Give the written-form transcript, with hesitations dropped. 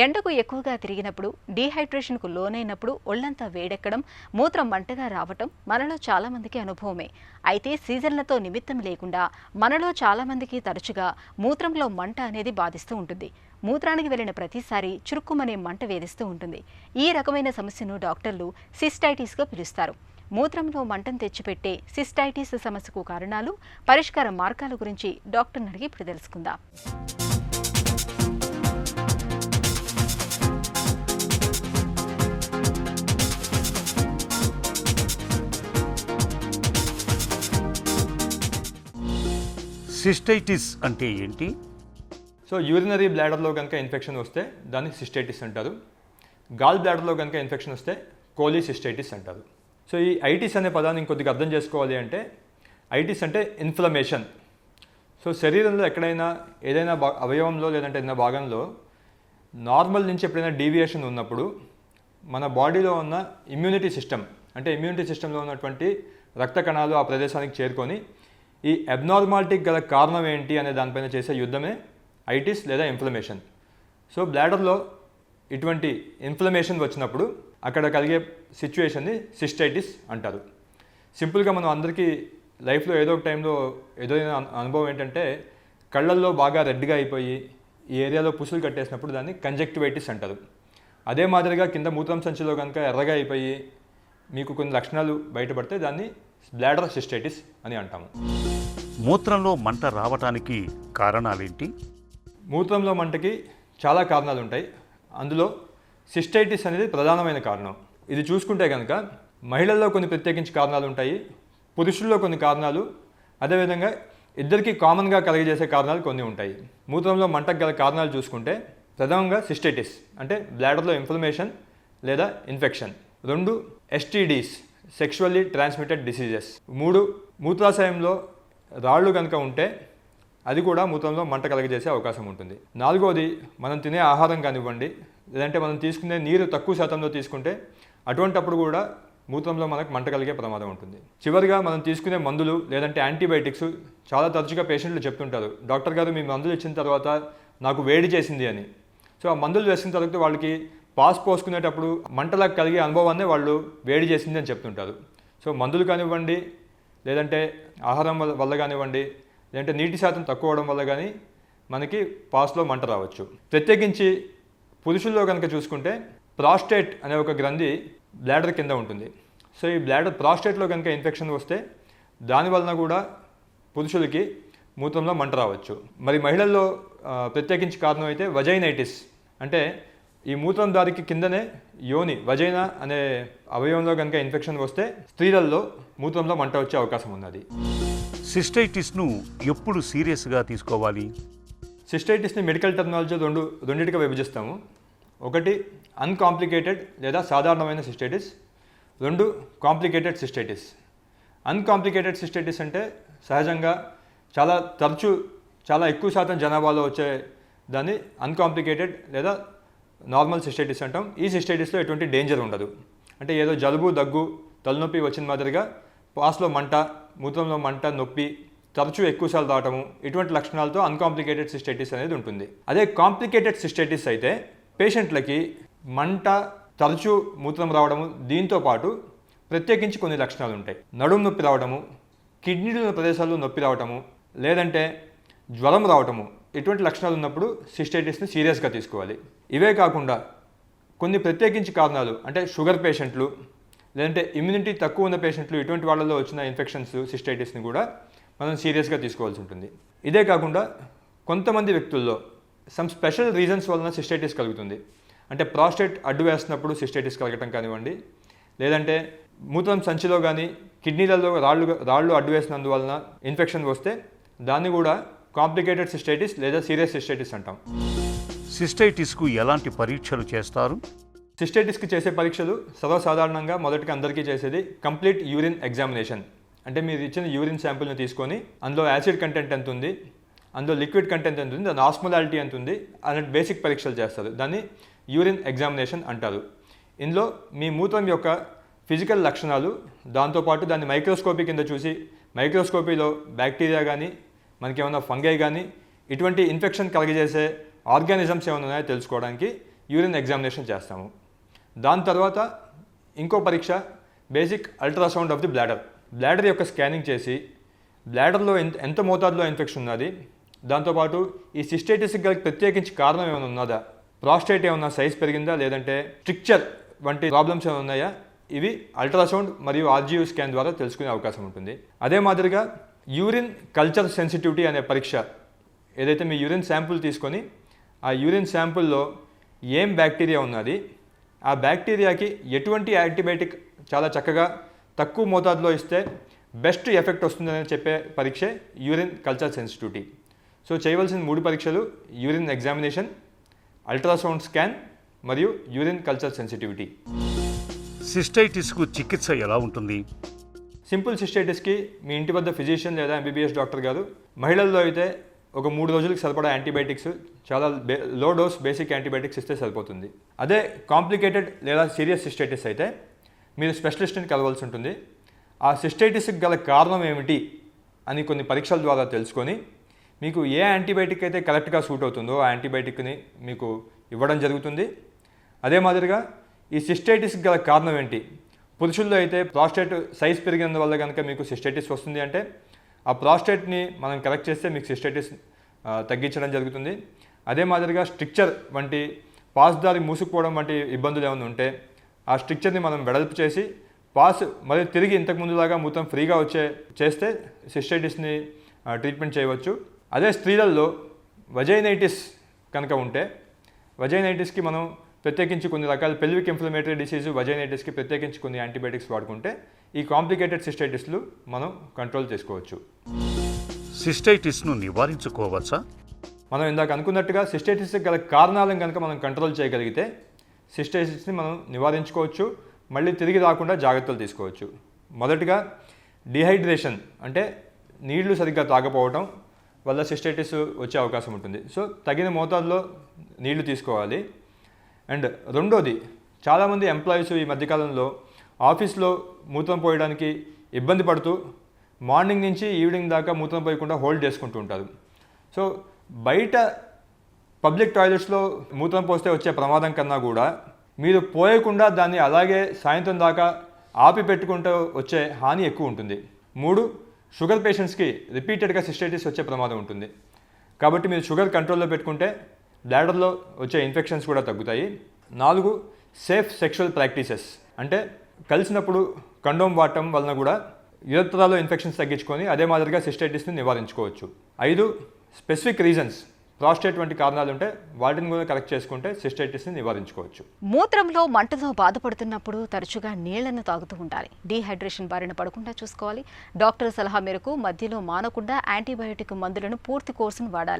ఎండకు ఎక్కువగా తిరిగినప్పుడు, డీహైడ్రేషన్కు లోనైనప్పుడు ఒళ్లంతా వేడెక్కడం, మూత్రం మంటగా రావటం మనలో చాలామందికి అనుభవమే. అయితే సీజన్లతో నిమిత్తం లేకుండా మనలో చాలామందికి తరచుగా మూత్రంలో మంట అనేది బాధిస్తూ ఉంటుంది. మూత్రానికి వెళ్లిన ప్రతిసారి చురుక్కుమనే మంట వేధిస్తూ ఉంటుంది. ఈ రకమైన సమస్యను డాక్టర్లు సిస్టైటిస్గా పిలుస్తారు. మూత్రంలో మంటను తెచ్చిపెట్టే సిస్టైటిస్ సమస్యకు కారణాలు, పరిష్కార మార్గాల గురించి డాక్టర్ని అడిగి ఇప్పుడు తెలుసుకుందాం. సిస్టైటిస్ అంటే ఏంటి? సో యూరినరీ బ్లాడర్లో కనుక ఇన్ఫెక్షన్ వస్తే దాన్ని సిస్టైటిస్ అంటారు. గాల్ బ్లాడర్లో కనుక ఇన్ఫెక్షన్ వస్తే కోలిసిస్టైటిస్ అంటారు. సో ఈ ఐటిస్ అనే పదాన్ని ఇంకొద్దిగా అర్థం చేసుకోవాలి అంటే, ఐటిస్ అంటే ఇన్ఫ్లమేషన్. సో శరీరంలో ఎక్కడైనా ఏదైనా అవయవంలో లేదంటే ఏదైనా భాగంలో నార్మల్ నుంచి ఎప్పుడైనా డీవియేషన్ ఉన్నప్పుడు మన బాడీలో ఉన్న ఇమ్యూనిటీ సిస్టమ్, అంటే ఇమ్యూనిటీ సిస్టంలో ఉన్నటువంటి రక్త కణాలు ఆ ప్రదేశానికి చేరుకొని ఈ అబ్నార్మాలిటీకి గల కారణం ఏంటి అనే దానిపైన చేసే యుద్ధమే ఐటిస్ లేదా ఇన్ఫ్లమేషన్. సో బ్లాడర్లో ఇటువంటి ఇన్ఫ్లమేషన్ వచ్చినప్పుడు అక్కడ కలిగే సిచ్యువేషన్ని సిస్టైటిస్ అంటారు. సింపుల్గా మనం అందరికీ లైఫ్లో ఏదో ఒక టైంలో ఏదైనా అనుభవం ఏంటంటే, కళ్ళల్లో బాగా రెడ్గా అయిపోయి ఈ ఏరియాలో పుసులు కట్టేసినప్పుడు దాన్ని కంజక్టివైటిస్ అంటారు. అదే మాదిరిగా కింద మూత్రం సంచిలో కనుక ఎర్రగా అయిపోయి మీకు కొన్ని లక్షణాలు బయటపడితే దాన్ని బ్లాడర్ సిస్టైటిస్ అని అంటాము. మూత్రంలో మంట రావటానికి కారణాలేంటి? మూత్రంలో మంటకి చాలా కారణాలు ఉంటాయి. అందులో సిస్టైటిస్ అనేది ప్రధానమైన కారణం. ఇది చూసుకుంటే కనుక మహిళల్లో కొన్ని ప్రత్యేకించి కారణాలు ఉంటాయి, పురుషుల్లో కొన్ని కారణాలు, అదేవిధంగా ఇద్దరికి కామన్గా కలగజేసే కారణాలు కొన్ని ఉంటాయి. మూత్రంలో మంటకు గల కారణాలు చూసుకుంటే ప్రధానంగా సిస్టైటిస్ అంటే బ్లాడర్లో ఇన్ఫ్లమేషన్ లేదా infection. 2 STDs, sexually transmitted diseases. 3 మూత్రాశయంలో రాళ్ళు కనుక ఉంటే అది కూడా మూత్రంలో మంట కలగజేసే అవకాశం ఉంటుంది. 4వది మనం తినే ఆహారం కానివ్వండి, లేదంటే మనం తీసుకునే నీరు తక్కువ శాతంలో తీసుకుంటే అటువంటప్పుడు కూడా మూత్రంలో మనకు మంట కలిగే ప్రమాదం ఉంటుంది. చివరిగా మనం తీసుకునే మందులు లేదంటే యాంటీబయాటిక్స్ చాలా తరచుగా పేషెంట్లు చెప్తుంటారు, డాక్టర్ గారు మీ మందులు ఇచ్చిన తర్వాత నాకు వేడి చేసింది అని. సో ఆ మందులు వేసిన తర్వాత వాళ్ళకి పాస్ పోసుకునేటప్పుడు మంటలా కలిగే అనుభవాన్ని వాళ్ళు వేడి చేసింది అని చెప్తుంటారు. సో మందులు కానివ్వండి, లేదంటే ఆహారం వల్ల కానివ్వండి, లేదంటే నీటి శాతం తక్కువ అవడం వల్ల కానీ మనకి పాస్లో మంట రావచ్చు. ప్రత్యేకించి పురుషుల్లో కనుక చూసుకుంటే ప్రాస్టేట్ అనే ఒక గ్రంథి బ్లాడర్ కింద ఉంటుంది. సో ఈ బ్లాడర్ ప్రాస్టేట్లో కనుక ఇన్ఫెక్షన్ వస్తే దానివలన కూడా పురుషులకి మూత్రంలో మంట రావచ్చు. మరి మహిళల్లో ప్రత్యేకించి కారణం అయితే వజైనైటిస్, అంటే ఈ మూత్రం దారికి కిందనే యోని వజైనా అనే అవయవంలో కనుక ఇన్ఫెక్షన్ వస్తే స్త్రీలలో మూత్రంలో మంట వచ్చే అవకాశం ఉన్నది. సిస్టైటిస్ను ఎప్పుడు సీరియస్గా తీసుకోవాలి? సిస్టైటిస్ని మెడికల్ టెర్మినాలజీ రెండింటిగా విభజిస్తాము. 1 అన్కాంప్లికేటెడ్ లేదా సాధారణమైన cystitis, 2 complicated cystitis. Uncomplicated cystitis అంటే సహజంగా చాలా తరచు చాలా ఎక్కువ శాతం జనాభాలో వచ్చే దాన్ని అన్కాంప్లికేటెడ్ లేదా నార్మల్ సిస్టైటిస్ అంటాం. ఈ సిస్టైటిస్లో ఎటువంటి డేంజర్ ఉండదు. అంటే ఏదో జలుబు, దగ్గు, తలనొప్పి వచ్చిన మాదిరిగా పాస్లో మంట, మూత్రంలో మంట, నొప్పి, తరచూ ఎక్కువసార్లు రావటము, ఇటువంటి లక్షణాలతో అన్కాంప్లికేటెడ్ సిస్టైటిస్ అనేది ఉంటుంది. అదే కాంప్లికేటెడ్ సిస్టైటిస్ అయితే పేషెంట్లకి మంట, తరచూ మూత్రం రావడము, దీంతో పాటు ప్రత్యేకించి కొన్ని లక్షణాలు ఉంటాయి. నడుము నొప్పి రావడము, కిడ్నీల ప్రదేశాల్లో నొప్పి రావటము, లేదంటే జ్వరం రావటము, ఇటువంటి లక్షణాలు ఉన్నప్పుడు సిస్టైటిస్ని సీరియస్గా తీసుకోవాలి. ఇవే కాకుండా కొన్ని ప్రత్యేకించి కారణాలు, అంటే షుగర్ పేషెంట్లు, లేదంటే ఇమ్యూనిటీ తక్కువ ఉన్న పేషెంట్లు, ఇటువంటి వాళ్ళలో వచ్చిన ఇన్ఫెక్షన్స్ సిస్టైటిస్ని కూడా మనం సీరియస్గా తీసుకోవాల్సి ఉంటుంది. ఇదే కాకుండా కొంతమంది వ్యక్తుల్లో సమ్ స్పెషల్ రీజన్స్ వలన సిస్టైటిస్ కలుగుతుంది. అంటే ప్రాస్టేట్ అడ్డు వేస్తున్నప్పుడు సిస్టైటిస్ కలగటం కానివ్వండి, లేదంటే మూత్రం సంచిలో కానీ కిడ్నీలలో రాళ్ళు అడ్డు వేసినందువలన ఇన్ఫెక్షన్ వస్తే దాన్ని కూడా కాంప్లికేటెడ్ సిస్టైటిస్ లేదా సీరియస్ సిస్టైటిస్ అంటాం. సిస్టైటిస్కు ఎలాంటి పరీక్షలు చేస్తారు? సిస్టైటిస్కి చేసే పరీక్షలు సర్వసాధారణంగా మొదటిగా అందరికీ చేసేది కంప్లీట్ యూరిన్ ఎగ్జామినేషన్. అంటే మీరు ఇచ్చిన యూరిన్ శాంపుల్ని తీసుకొని అందులో యాసిడ్ కంటెంట్ ఎంత ఉంది, అందులో లిక్విడ్ కంటెంట్ ఎంత ఉంది, దాని ఆస్మోలారిటీ ఎంత ఉంది అనే బేసిక్ పరీక్షలు చేస్తారు. దాన్ని యూరిన్ ఎగ్జామినేషన్ అంటారు. ఇందులో మీ మూత్రం యొక్క ఫిజికల్ లక్షణాలు, దాంతోపాటు దాన్ని మైక్రోస్కోపీ కింద చూసి మైక్రోస్కోపీలో బ్యాక్టీరియా కానీ మనకేమన్నా ఫంగై కానీ ఇటువంటి ఇన్ఫెక్షన్ కలగజేసే ఆర్గానిజమ్స్ ఏమైనా ఉన్నాయో తెలుసుకోవడానికి యూరిన్ ఎగ్జామినేషన్ చేస్తాము. దాని తర్వాత ఇంకో పరీక్ష basic ultrasound of the bladder యొక్క స్కానింగ్ చేసి బ్లాడర్లో ఎంత మోతాదులో ఇన్ఫెక్షన్ ఉన్నది, దాంతోపాటు ఈ సిస్టైటిస్కి గల ప్రత్యేకించి కారణం ఏమైనా ఉన్నదా, ప్రాస్టేట్ ఏమైనా సైజ్ పెరిగిందా, లేదంటే స్ట్రిక్చర్ వంటి ప్రాబ్లమ్స్ ఏమైనా ఉన్నాయా, ఇవి అల్ట్రాసౌండ్ మరియు ఆర్జీయూ స్కాన్ ద్వారా తెలుసుకునే అవకాశం ఉంటుంది. అదే మాదిరిగా యూరిన్ కల్చర్ సెన్సిటివిటీ అనే పరీక్ష, ఏదైతే మీ యూరిన్ శాంపుల్ తీసుకొని ఆ యూరిన్ శాంపుల్లో ఏం బ్యాక్టీరియా ఉన్నది, ఆ బ్యాక్టీరియాకి ఎటువంటి యాంటీబయాటిక్ చాలా చక్కగా తక్కువ మోతాదులో ఇస్తే బెస్ట్ ఎఫెక్ట్ వస్తుందని చెప్పే పరీక్షే యూరిన్ కల్చర్ సెన్సిటివిటీ. సో చేయవలసిన 3 పరీక్షలు యూరిన్ ఎగ్జామినేషన్, అల్ట్రాసౌండ్ స్కాన్ మరియు యూరిన్ కల్చర్ సెన్సిటివిటీ. సిస్టైటిస్కు చికిత్స ఎలా ఉంటుంది? సింపుల్ సిస్టైటిస్కి మీ ఇంటి వద్ద ఫిజిషియన్ లేదా ఎంబీబీఎస్ డాక్టర్ గారు, మహిళల్లో అయితే ఒక 3 రోజులకు సరిపడా యాంటీబయాటిక్స్, చాలా లో డోస్ బేసిక్ యాంటీబయాటిక్స్ ఇస్తే సరిపోతుంది. అదే కాంప్లికేటెడ్ లేదా సీరియస్ సిస్టైటిస్ అయితే మీరు స్పెషలిస్ట్ని కలవాల్సి ఉంటుంది. ఆ సిస్టైటిస్కి గల కారణం ఏమిటి అని కొన్ని పరీక్షల ద్వారా తెలుసుకొని మీకు ఏ యాంటీబయాటిక్ అయితే కరెక్ట్గా సూట్ అవుతుందో ఆ యాంటీబయాటిక్ని మీకు ఇవ్వడం జరుగుతుంది. అదే మాదిరిగా ఈ సిస్టైటిస్కి గల కారణం ఏంటి, పురుషుల్లో అయితే ప్రాస్టేట్ సైజ్ పెరిగినందువల్ల కనుక మీకు సిస్టైటిస్ వస్తుంది అంటే ఆ ప్రాస్టేట్ని మనం కరెక్ట్ చేస్తే మీకు సిస్టైటిస్ తగ్గించడం జరుగుతుంది. అదే మాదిరిగా స్ట్రిక్చర్ వంటి పాస్ దారి మూసుకుపోవడం వంటి ఇబ్బందులు ఏమైనా ఉంటే ఆ స్ట్రిక్చర్ని మనం వెడల్పు చేసి పాస్ మరియు తిరిగి ఇంతకుముందులాగా మూత్రం ఫ్రీగా చేస్తే సిస్టైటిస్ని ట్రీట్మెంట్ చేయవచ్చు. అదే స్త్రీలలో వజైనైటిస్ కనుక ఉంటే వజైనైటిస్కి మనం ప్రత్యేకించి కొన్ని రకాల పెల్విక్ ఇన్ఫ్లమేటరీ డిసీజు వజైనైటిస్కి ప్రత్యేకించి కొన్ని యాంటీబయాటిక్స్ వాడుకుంటే ఈ కాంప్లికేటెడ్ సిస్టైటిస్లు మనం కంట్రోల్ చేసుకోవచ్చు. సిస్టైటిస్ను నివారించుకోవచ్చా? మనం ఇందాక అనుకున్నట్టుగా సిస్టైటిస్కి గల కారణాలను కనుక మనం కంట్రోల్ చేయగలిగితే సిస్టైటిస్ని మనం నివారించుకోవచ్చు, మళ్ళీ తిరిగి రాకుండా జాగ్రత్తలు తీసుకోవచ్చు. మొదటిగా డిహైడ్రేషన్ అంటే నీళ్లు సరిగ్గా తాగకపోవడం వల్ల సిస్టైటిస్ వచ్చే అవకాశం ఉంటుంది. సో తగిన మోతాదులో నీళ్లు తీసుకోవాలి. అండ్ రెండోది, చాలామంది ఎంప్లాయీస్ ఈ మధ్యకాలంలో ఆఫీస్లో మూత్రం పోయడానికి ఇబ్బంది పడుతూ మార్నింగ్ నుంచి ఈవినింగ్ దాకా మూత్రం పోయకుండా హోల్డ్ చేసుకుంటూ ఉంటారు. సో బయట పబ్లిక్ టాయిలెట్స్లో మూత్రం పోస్తే వచ్చే ప్రమాదం కన్నా కూడా మీరు పోయకుండా దాన్ని అలాగే సాయంత్రం దాకా ఆపి పెట్టుకుంటూ వచ్చే హాని ఎక్కువ ఉంటుంది. 3, షుగర్ పేషెంట్స్కి రిపీటెడ్గా సిస్టైటిస్ వచ్చే ప్రమాదం ఉంటుంది. కాబట్టి మీరు షుగర్ కంట్రోల్లో పెట్టుకుంటే బ్లాడర్లో వచ్చే ఇన్ఫెక్షన్స్ కూడా తగ్గుతాయి. 4, సేఫ్ సెక్షువల్ ప్రాక్టీసెస్ అంటే కలిసినప్పుడు కండోమ్ వాడటం వలన కూడా యురత్రాలో ఇన్ఫెక్షన్స్ తగ్గించుకొని అదే మాదిరిగా సిస్టైటిస్ని నివారించుకోవచ్చు. 5, స్పెసిఫిక్ రీజన్స్, ప్రాస్టేట్ వంటి కారణాలు ఉంటే వాటిని కూడా కరెక్ట్ చేసుకుంటే సిస్టైటిస్ని నివారించుకోవచ్చు. మూత్రంలో మంటతో బాధపడుతున్నప్పుడు తరచుగా నీళ్లను తాగుతూ ఉండాలి. డీహైడ్రేషన్ బారిన పడకుండా చూసుకోవాలి. డాక్టర్ సలహా మేరకు మధ్యలో మానకుండా యాంటీబయాటిక్ మందులను పూర్తి కోర్సును వాడాలి.